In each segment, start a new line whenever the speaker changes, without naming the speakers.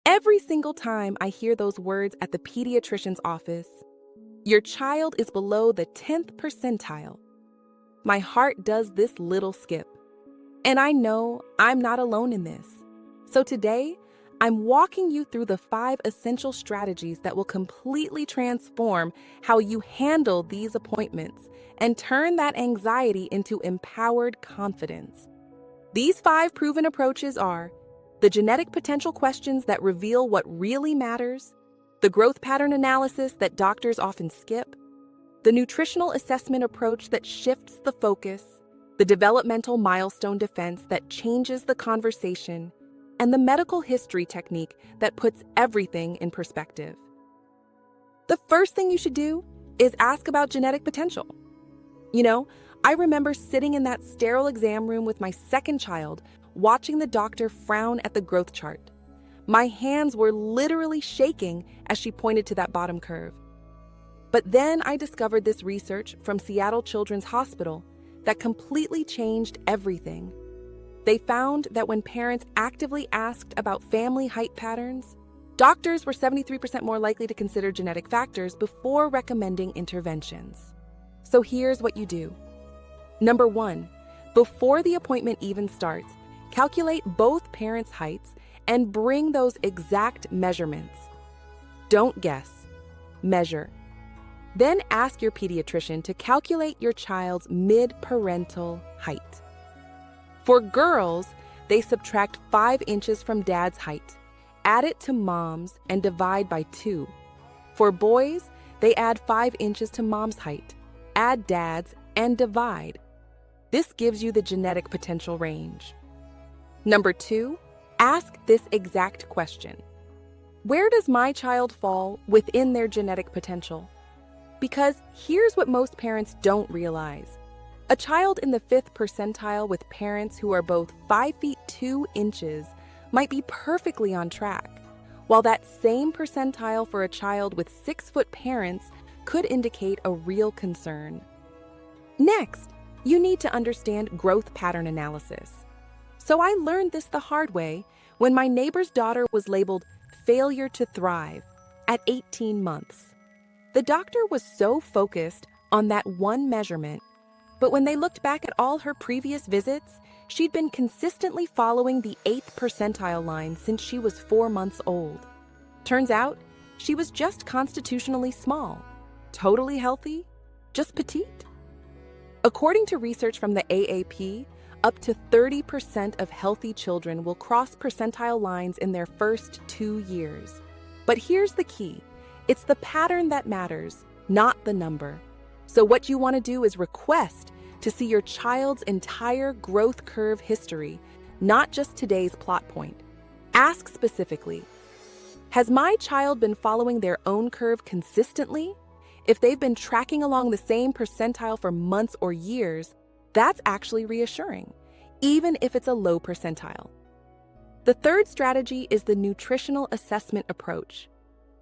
Every single time I hear those words at the pediatrician's office, your child is below the 10th percentile, my heart does this little skip. And I know I'm not alone in this. So today, I'm walking you through the 5 essential strategies that will completely transform how you handle these appointments and turn that anxiety into empowered confidence. These 5 proven approaches are the genetic potential questions that reveal what really matters, the growth pattern analysis that doctors often skip, the nutritional assessment approach that shifts the focus, the developmental milestone defense that changes the conversation, and the medical history technique that puts everything in perspective. The first thing you should do is ask about genetic potential. I remember sitting in that sterile exam room with my second child, watching the doctor frown at the growth chart. My hands were literally shaking as she pointed to that bottom curve. But then I discovered this research from Seattle Children's Hospital that completely changed everything. They found that when parents actively asked about family height patterns, doctors were 73% more likely to consider genetic factors before recommending interventions. So here's what you do. Number 1, before the appointment even starts, calculate both parents' heights and bring those exact measurements. Don't guess, measure. Then ask your pediatrician to calculate your child's mid-parental height. For girls, they subtract 5 inches from dad's height, add it to mom's, and divide by 2. For boys, they add 5 inches to mom's height, add dad's, and divide. This gives you the genetic potential range. Number 2, ask this exact question. Where does my child fall within their genetic potential? Because here's what most parents don't realize. A child in the 5th percentile with parents who are both 5 feet 2 inches might be perfectly on track, while that same percentile for a child with 6-foot parents could indicate a real concern. Next, you need to understand growth pattern analysis. So I learned this the hard way when my neighbor's daughter was labeled failure to thrive at 18 months. The doctor was so focused on that one measurement, but when they looked back at all her previous visits, she'd been consistently following the 8th percentile line since she was 4 months old. Turns out, she was just constitutionally small, totally healthy, just petite. According to research from the AAP, up to 30% of healthy children will cross percentile lines in their first 2 years. But here's the key. It's the pattern that matters, not the number. So what you want to do is request to see your child's entire growth curve history, not just today's plot point. Ask specifically, has my child been following their own curve consistently? If they've been tracking along the same percentile for months or years, that's actually reassuring, even if it's a low percentile. The third strategy is the nutritional assessment approach.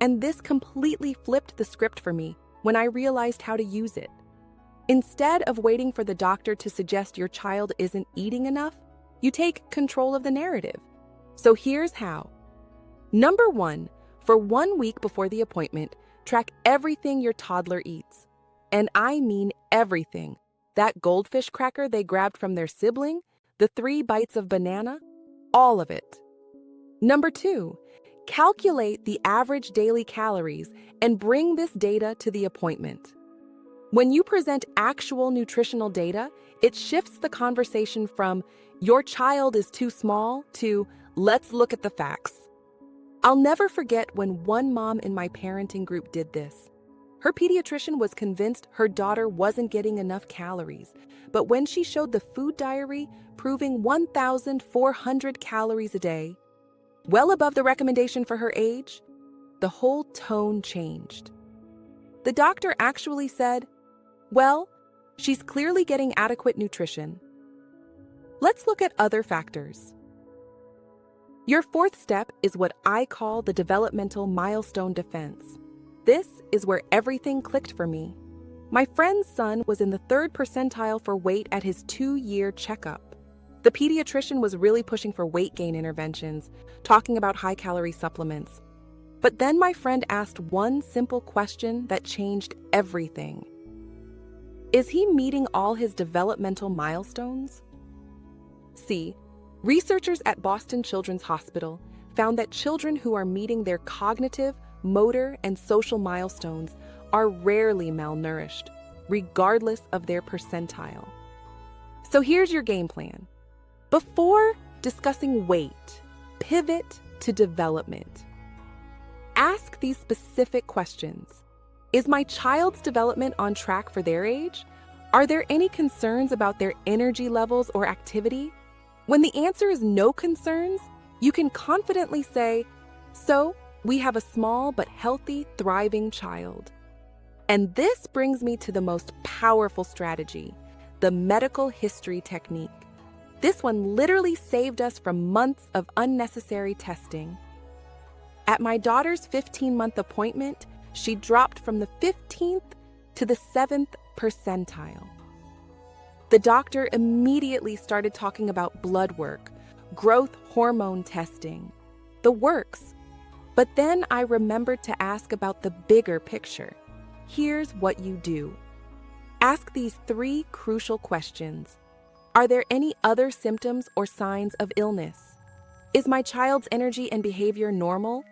And this completely flipped the script for me when I realized how to use it. Instead of waiting for the doctor to suggest your child isn't eating enough, you take control of the narrative. So here's how. Number 1, for 1 week before the appointment, track everything your toddler eats. And I mean everything. That goldfish cracker they grabbed from their sibling, the 3 bites of banana, all of it. Number 2, calculate the average daily calories and bring this data to the appointment. When you present actual nutritional data, it shifts the conversation from your child is too small to let's look at the facts. I'll never forget when one mom in my parenting group did this. Her pediatrician was convinced her daughter wasn't getting enough calories, but when she showed the food diary proving 1,400 calories a day, well above the recommendation for her age, the whole tone changed. The doctor actually said, well, she's clearly getting adequate nutrition. Let's look at other factors. Your 4th step is what I call the developmental milestone defense. This is where everything clicked for me. My friend's son was in the 3rd percentile for weight at his 2-year checkup. The pediatrician was really pushing for weight gain interventions, talking about high-calorie supplements. But then my friend asked one simple question that changed everything. Is he meeting all his developmental milestones? See, researchers at Boston Children's Hospital found that children who are meeting their cognitive, motor, and social milestones are rarely malnourished, regardless of their percentile. So here's your game plan. Before discussing weight, pivot to development. Ask these specific questions. Is my child's development on track for their age? Are there any concerns about their energy levels or activity? When the answer is no concerns, you can confidently say, "So, we have a small but healthy, thriving child." And this brings me to the most powerful strategy, the medical history technique. This one literally saved us from months of unnecessary testing. At my daughter's 15-month appointment, she dropped from the 15th to the 7th percentile. The doctor immediately started talking about blood work, growth hormone testing, the works. But then I remembered to ask about the bigger picture. Here's what you do. Ask these 3 crucial questions. Are there any other symptoms or signs of illness? Is my child's energy and behavior normal?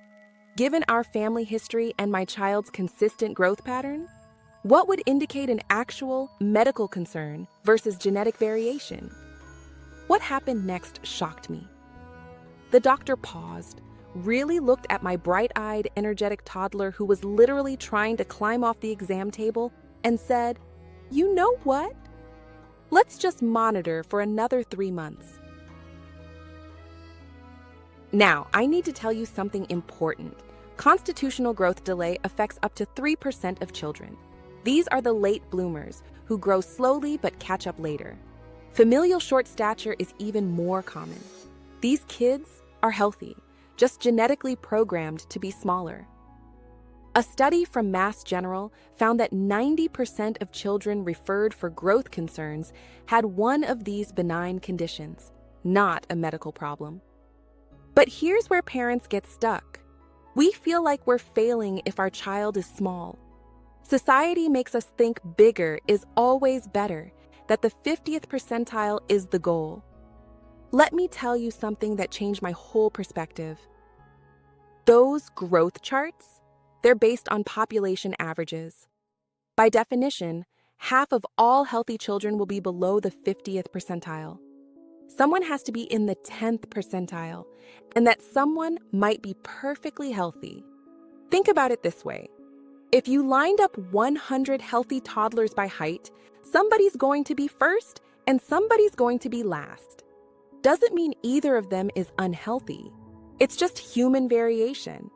Given our family history and my child's consistent growth pattern, what would indicate an actual medical concern versus genetic variation? What happened next shocked me. The doctor paused, really looked at my bright-eyed, energetic toddler who was literally trying to climb off the exam table and said, "You know what? Let's just monitor for another 3 months." Now, I need to tell you something important. Constitutional growth delay affects up to 3% of children. These are the late bloomers who grow slowly but catch up later. Familial short stature is even more common. These kids are healthy, just genetically programmed to be smaller. A study from Mass General found that 90% of children referred for growth concerns had one of these benign conditions, not a medical problem. But here's where parents get stuck. We feel like we're failing if our child is small. Society makes us think bigger is always better, that the 50th percentile is the goal. Let me tell you something that changed my whole perspective. Those growth charts, they're based on population averages. By definition, half of all healthy children will be below the 50th percentile. Someone has to be in the 10th percentile, and that someone might be perfectly healthy. Think about it this way. If you lined up 100 healthy toddlers by height, somebody's going to be first and somebody's going to be last. Doesn't mean either of them is unhealthy. It's just human variation.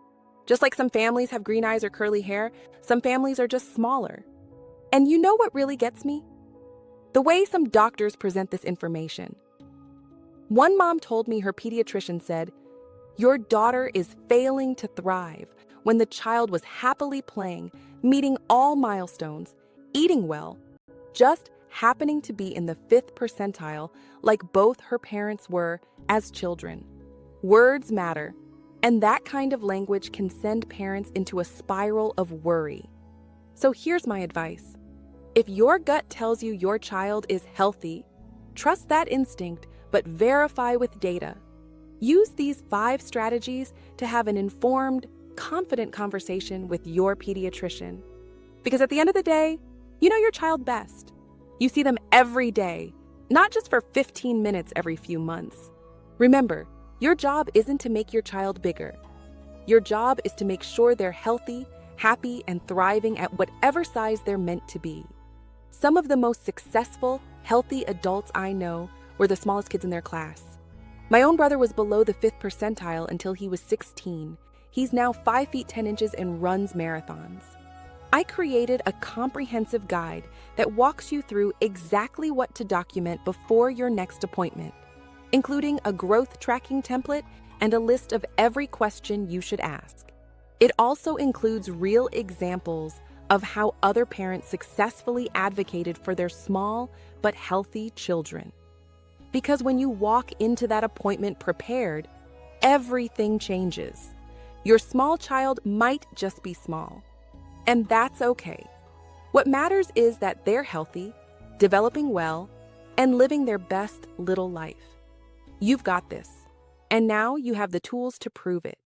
Just like some families have green eyes or curly hair, some families are just smaller. And you know what really gets me? The way some doctors present this information. One mom told me her pediatrician said, "Your daughter is failing to thrive," when the child was happily playing, meeting all milestones, eating well, just happening to be in the 5th percentile like both her parents were as children. Words matter, and that kind of language can send parents into a spiral of worry. So here's my advice. If your gut tells you your child is healthy, trust that instinct, but verify with data. Use these 5 strategies to have an informed, confident conversation with your pediatrician. Because at the end of the day, you know your child best. You see them every day, not just for 15 minutes every few months. Remember, your job isn't to make your child bigger. Your job is to make sure they're healthy, happy, and thriving at whatever size they're meant to be. Some of the most successful, healthy adults I know were the smallest kids in their class. My own brother was below the 5th percentile until he was 16. He's now 5 feet 10 inches and runs marathons. I created a comprehensive guide that walks you through exactly what to document before your next appointment, including a growth tracking template and a list of every question you should ask. It also includes real examples of how other parents successfully advocated for their small but healthy children. Because when you walk into that appointment prepared, everything changes. Your small child might just be small, and that's okay. What matters is that they're healthy, developing well, and living their best little life. You've got this, and now you have the tools to prove it.